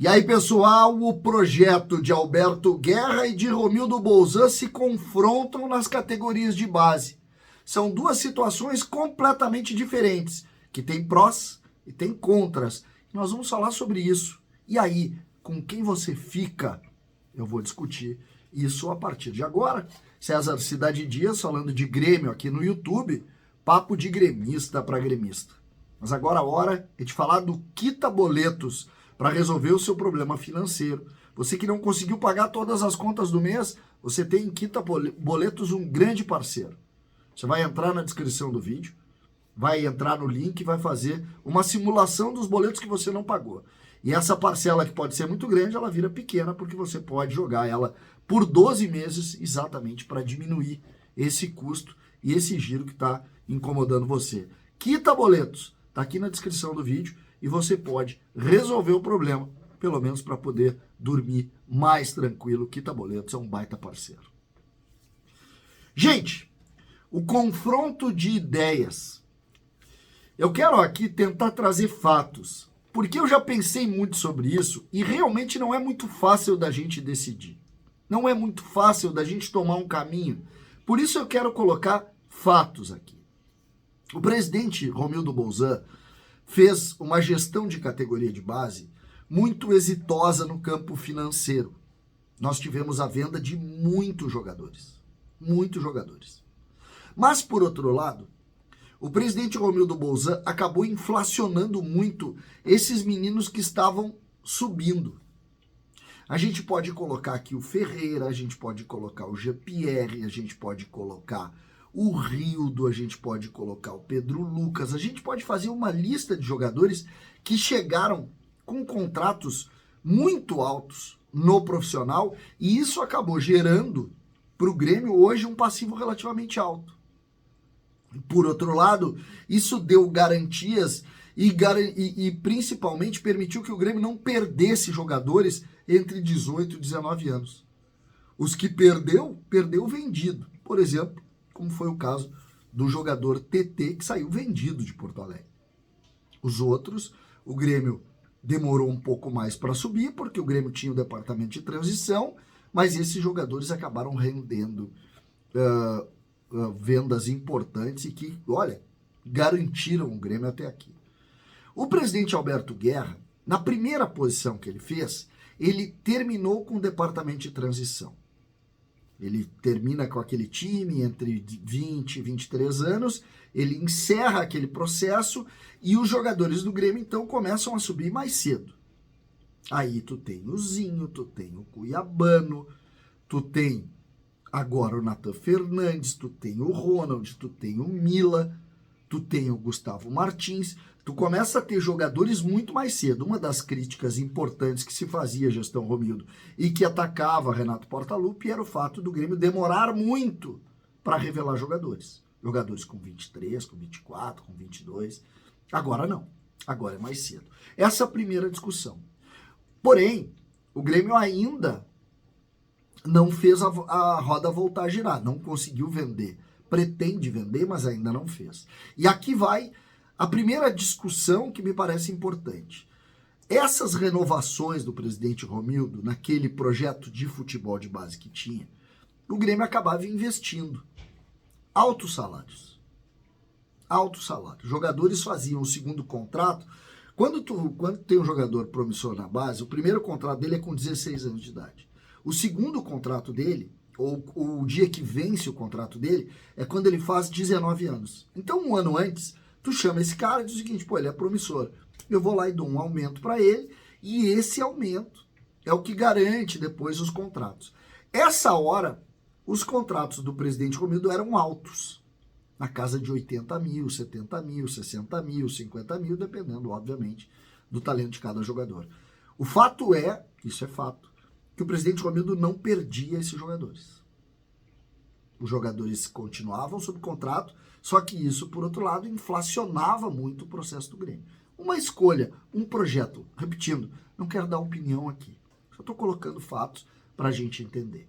E aí, pessoal, o projeto de Alberto Guerra e de Romildo Bolzan se confrontam nas categorias de base. São duas situações completamente diferentes, que têm prós e têm contras. Nós vamos falar sobre isso. E aí, com quem você fica? Eu vou discutir isso a partir de agora. César Cidade Dias falando de Grêmio aqui no YouTube, papo de gremista para gremista. Mas agora a hora é de falar do Quita Boletos, para resolver o seu problema financeiro. Você que não conseguiu pagar todas as contas do mês, você tem em Quita Boletos um grande parceiro. Você vai entrar na descrição do vídeo, vai entrar no link e vai fazer uma simulação dos boletos que você não pagou. E essa parcela que pode ser muito grande, ela vira pequena, porque você pode jogar ela por 12 meses, exatamente para diminuir esse custo e esse giro que está incomodando você. Quita Boletos, está aqui na descrição do vídeo. E você pode resolver o problema, pelo menos para poder dormir mais tranquilo. Quita Boletos é um baita parceiro. Gente, o confronto de ideias. Eu quero aqui tentar trazer fatos, porque eu já pensei muito sobre isso e realmente não é muito fácil da gente decidir. Não é muito fácil da gente tomar um caminho. Por isso eu quero colocar fatos aqui. O presidente Romildo Bolzan fez uma gestão de categoria de base muito exitosa no campo financeiro. Nós tivemos a venda de muitos jogadores. Muitos jogadores. Mas, por outro lado, o presidente Romildo Bolzan acabou inflacionando muito esses meninos que estavam subindo. A gente pode colocar aqui o Ferreira, a gente pode colocar o Jean-Pierre, a gente pode colocar o Rildo, a gente pode colocar o Pedro Lucas, a gente pode fazer uma lista de jogadores que chegaram com contratos muito altos no profissional e isso acabou gerando para o Grêmio hoje um passivo relativamente alto. Por outro lado, isso deu garantias e principalmente permitiu que o Grêmio não perdesse jogadores entre 18 e 19 anos. Os que perdeu vendido. Por exemplo, como foi o caso do jogador TT, que saiu vendido de Porto Alegre. Os outros, o Grêmio demorou um pouco mais para subir, porque o Grêmio tinha o departamento de transição, mas esses jogadores acabaram rendendo vendas importantes e que, olha, garantiram o Grêmio até aqui. O presidente Alberto Guerra, na primeira posição que ele fez, ele terminou com o departamento de transição. Ele termina com aquele time entre 20 e 23 anos, ele encerra aquele processo e os jogadores do Grêmio então começam a subir mais cedo. Aí tu tem o Zinho, tu tem o Cuiabano, tu tem agora o Nathan Fernandes, tu tem o Ronald, tu tem o Mila, tu tem o Gustavo Martins, tu começa a ter jogadores muito mais cedo. Uma das críticas importantes que se fazia a gestão Romildo e que atacava Renato Portaluppi era o fato do Grêmio demorar muito para revelar jogadores. Jogadores com 23, com 24, com 22. Agora não. Agora é mais cedo. Essa é a primeira discussão. Porém, o Grêmio ainda não fez a roda voltar a girar. Não conseguiu vender. Pretende vender, mas ainda não fez. E aqui vai a primeira discussão que me parece importante. Essas renovações do presidente Romildo, naquele projeto de futebol de base que tinha, o Grêmio acabava investindo. Altos salários. Altos salários. Jogadores faziam o segundo contrato. Quando tem um jogador promissor na base, o primeiro contrato dele é com 16 anos de idade. O segundo contrato dele, ou o dia que vence o contrato dele, é quando ele faz 19 anos. Então, um ano antes, tu chama esse cara e diz o seguinte, pô, ele é promissor. Eu vou lá e dou um aumento para ele, e esse aumento é o que garante depois os contratos. Essa hora, os contratos do presidente Romildo eram altos, na casa de 80 mil, 70 mil, 60 mil, 50 mil, dependendo, obviamente, do talento de cada jogador. O fato é, isso é fato, que o presidente Romildo não perdia esses jogadores. Os jogadores continuavam sob contrato, só que isso, por outro lado, inflacionava muito o processo do Grêmio. Uma escolha, um projeto, repetindo, não quero dar opinião aqui, só estou colocando fatos para a gente entender.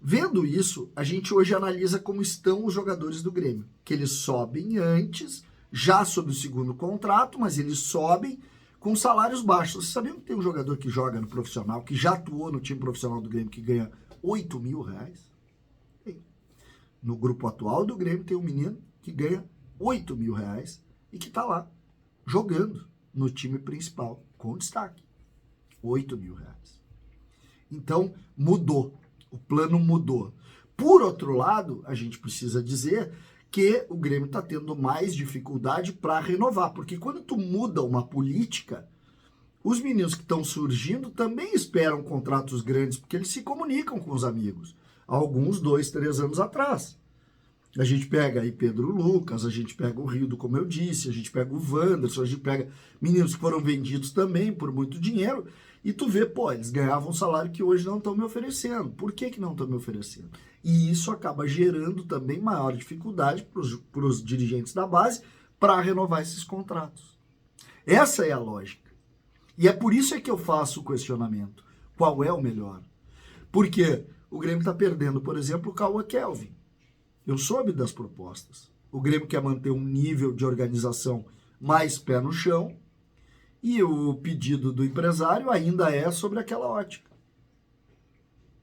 Vendo isso, a gente hoje analisa como estão os jogadores do Grêmio, que eles sobem antes, já sob o segundo contrato, mas eles sobem com salários baixos. Você sabia que tem um jogador que joga no profissional, que já atuou no time profissional do Grêmio, que ganha R$8.000? No grupo atual do Grêmio tem um menino que ganha R$8.000 e que está lá jogando no time principal com destaque. R$8.000. Então, mudou. O plano mudou. Por outro lado, a gente precisa dizer que o Grêmio está tendo mais dificuldade para renovar, porque quando tu muda uma política, os meninos que estão surgindo também esperam contratos grandes, porque eles se comunicam com os amigos. Alguns 2, 3 anos atrás. A gente pega aí Pedro Lucas, a gente pega o Rildo, como eu disse, a gente pega o Wanderson, a gente pega meninos que foram vendidos também por muito dinheiro, e tu vê, pô, eles ganhavam um salário que hoje não estão me oferecendo. Por que não estão me oferecendo? E isso acaba gerando também maior dificuldade para os dirigentes da base para renovar esses contratos. Essa é a lógica. E é por isso é que eu faço o questionamento. Qual é o melhor? Porque o Grêmio está perdendo, por exemplo, o Cauã Kelvin. Eu soube das propostas. O Grêmio quer manter um nível de organização mais pé no chão e o pedido do empresário ainda é sobre aquela ótica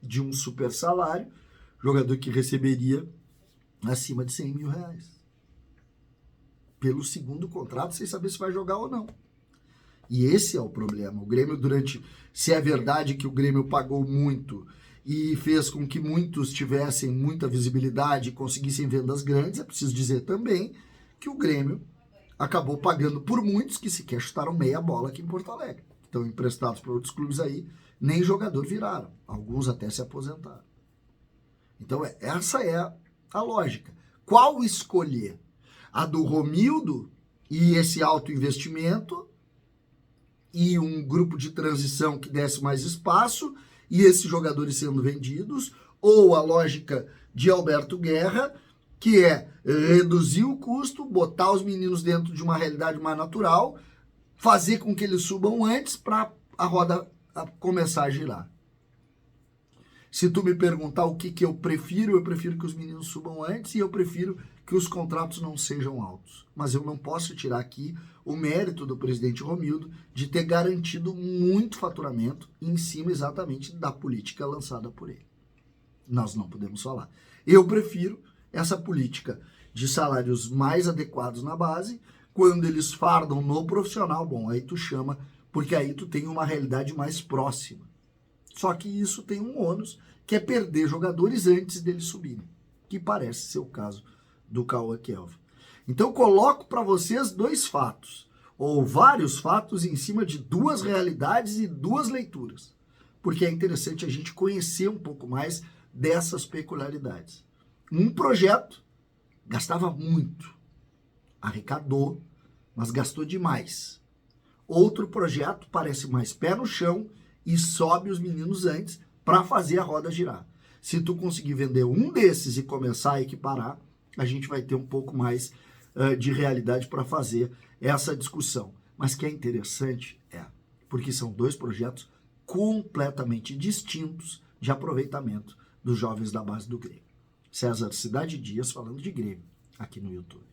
de um super salário, jogador que receberia acima de R$100.000 pelo segundo contrato, sem saber se vai jogar ou não. E esse é o problema. O Grêmio se é verdade que o Grêmio pagou muito e fez com que muitos tivessem muita visibilidade e conseguissem vendas grandes, é preciso dizer também que o Grêmio acabou pagando por muitos que sequer chutaram meia bola aqui em Porto Alegre. Estão emprestados para outros clubes aí, nem jogador viraram. Alguns até se aposentaram. Então essa é a lógica. Qual escolher? A do Romildo e esse alto investimento e um grupo de transição que desse mais espaço e esses jogadores sendo vendidos, ou a lógica de Alberto Guerra, que é reduzir o custo, botar os meninos dentro de uma realidade mais natural, fazer com que eles subam antes para a roda começar a girar. Se tu me perguntar o que eu prefiro que os meninos subam antes e eu prefiro que os contratos não sejam altos. Mas eu não posso tirar aqui o mérito do presidente Romildo de ter garantido muito faturamento em cima exatamente da política lançada por ele. Nós não podemos falar. Eu prefiro essa política de salários mais adequados na base, quando eles fardam no profissional, bom, aí tu chama, porque aí tu tem uma realidade mais próxima. Só que isso tem um ônus, que é perder jogadores antes deles subirem, que parece ser o caso do Cauã Kelvin. Então eu coloco para vocês 2 fatos, ou vários fatos em cima de 2 realidades e 2 leituras, porque é interessante a gente conhecer um pouco mais dessas peculiaridades. Um projeto gastava muito, arrecadou, mas gastou demais. Outro projeto parece mais pé no chão e sobe os meninos antes para fazer a roda girar. Se tu conseguir vender um desses e começar a equiparar, a gente vai ter um pouco mais de realidade para fazer essa discussão. Mas que é interessante porque são 2 projetos completamente distintos de aproveitamento dos jovens da base do Grêmio. César Cidade Dias falando de Grêmio aqui no YouTube.